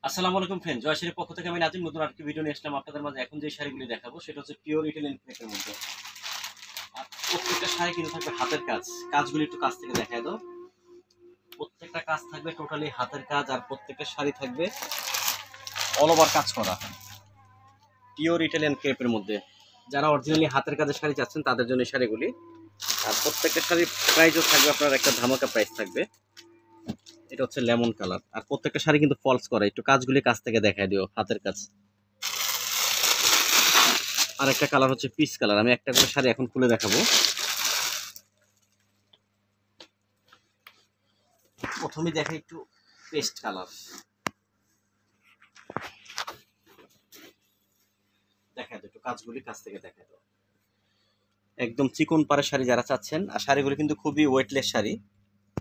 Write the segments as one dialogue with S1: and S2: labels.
S1: আসসালামু আলাইকুম ফ্রেন্ড, জয়শ্রীর পক্ষ থেকে আমি নাজিম নতুন আরেকটি ভিডিও নিয়ে আসলাম আপনাদের মাঝে। এখন যে শাড়িগুলি দেখাবো সেটা হচ্ছে পিওর ইটালিয়ান ক্রেপের মধ্যে। আর প্রত্যেকটা শাড়ি কিন্তু থাকবে হাতের কাজ। কাজগুলি একটু কাছ থেকে দেখায় দাও। প্রত্যেকটা কাজ থাকবে টোটালি হাতের কাজ, আর প্রত্যেকটা শাড়ি থাকবে অল ওভার কাজ করা পিওর ইটালিয়ান ক্রেপের মধ্যে। যারা অরিজিনালি হাতের কাজের শাড়ি চাচ্ছেন তাদের জন্য এই শাড়িগুলি। আর প্রত্যেকটা শাড়ির প্রাইসও থাকবে আপনার একটা ধামাকা প্রাইস থাকবে। এটা হচ্ছে লেমন কালার, আর প্রত্যেকটা শাড়ি কিন্তু ফলস করা। একটু কাজগুলি কাছ থেকে দেখায় দিও, হাতের কাজ। আর একটা কালার হচ্ছে পিচ কালার। আমি একটা করে শাড়ি এখন খুলে দেখাবো। প্রথমে দেখাই একটু পেস্ট কালার। দেখা যায় একটু কাজগুলি কাছ থেকে দেখা দাও। একদম চিকন পাড়ের শাড়ি যারা চাচ্ছেন, আর শাড়িগুলি কিন্তু খুবই ওয়েটলেস শাড়ি,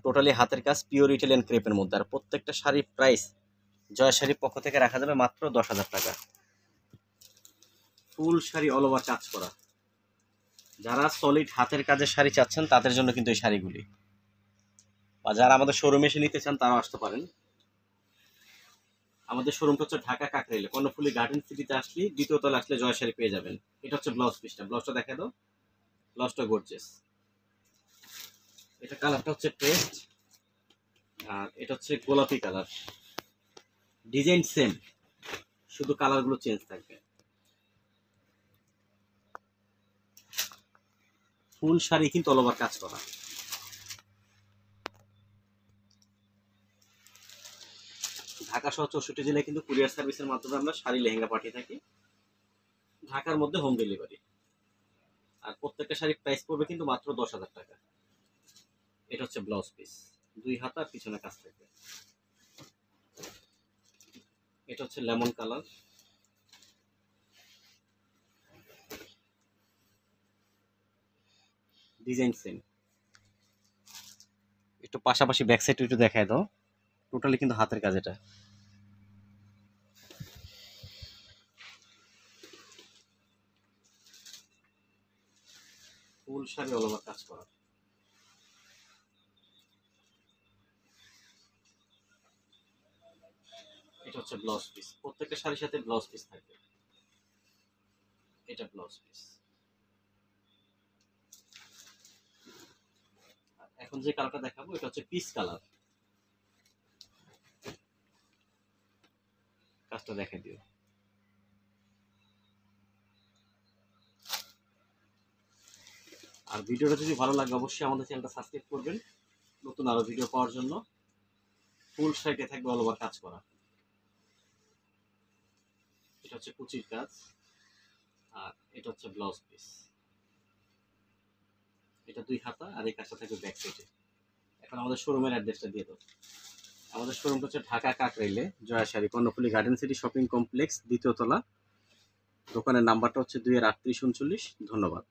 S1: টোটালি হাতের কাজ, পিওর ইটালিয়ান ক্রেপের মধ্যে। আর প্রত্যেকটা শাড়ির প্রাইস জয় শাড়ির পক্ষ থেকে রাখা যাবে মাত্র 10,000 টাকা। ফুল শাড়ি অল ওভার কাজ করা। যারা সলিড হাতের কাজের শাড়ি চাচ্ছেন তাদের জন্য কিন্তু এই শাড়িগুলি, বা যারা আমাদের শোরুমে এসে নিতে চান তারাও আসতে পারেন। আমাদের শোরুমটা হচ্ছে ঢাকা কাকরাইলে কর্ণফুলী গার্ডেন সিটিতে আসলে দ্বিতীয় তলা আসলে জয় শাড়ি পেয়ে যাবেন। এটা হচ্ছে ব্লাউজ পিসটা। ব্লাউজটা দেখা দাও। ব্লাউজটা গর্জিয়াস। এটা কালারটা হচ্ছে পেস্ট, আর এটা হচ্ছে গোলাপি কালার। ডিজাইন সেম, শুধু কালারগুলো চেঞ্জ থাকবে। ফুল শাড়ি কিন্তু অল ওভার কাজ করা। ঢাকা সহ 64 জেলায় কিন্তু কুরিয়ার সার্ভিসের মাধ্যমে আমরা শাড়ি লেহেঙ্গা পাঠিয়ে থাকি। ঢাকার মধ্যে হোম ডেলিভারি। আর প্রত্যেকটা শাড়ির প্রাইস পড়বে কিন্তু মাত্র 10,000 টাকা। এটা হচ্ছে ব্লাউজ পিস, 2 হাত আর পিছনে কাজ থাকবে। এটা হচ্ছে লেমন কালার। Design same. একটু পাশাপাশি ব্যাক সাইড একটু দেখায় দাও। টোটালি কিন্তু হাতের কাজ এটা। ফুল শাড়ি অল ওভার কাজ করা। এটা হচ্ছে ব্লাউজ পিস। প্রত্যেকটা শাড়ির সাথে ব্লাউজ পিস থাকবে। এটা ব্লাউজ পিস। এখন যে কালারটা দেখাবো এটা হচ্ছে পিস কালার। কাজটা দেখে দিও। আর ভিডিওটা যদি ভালো লাগে অবশ্যই আমাদের চ্যানেলটা সাবস্ক্রাইব করবেন নতুন আরো ভিডিও পাওয়ার জন্য। ফুল শাড়িতে থাকবে অল ওভার কাজ করা। এটা হচ্ছে কুচির কাজ, আর এটা হচ্ছে ব্লাউজ পিস। এটা 2 হাতা, আর এই কাজটা থাকবে ব্যাক সাইডে। এখন আমাদের শোরুমের অ্যাড্রেসটা দিয়ে দাও। আমাদের শোরুমটা হচ্ছে ঢাকা কাকরাইলে Joya Sari Karnaphuli garden city shopping complex, দ্বিতীয় তলা। দোকানের নাম্বারটা হচ্ছে 2-3839। ধন্যবাদ।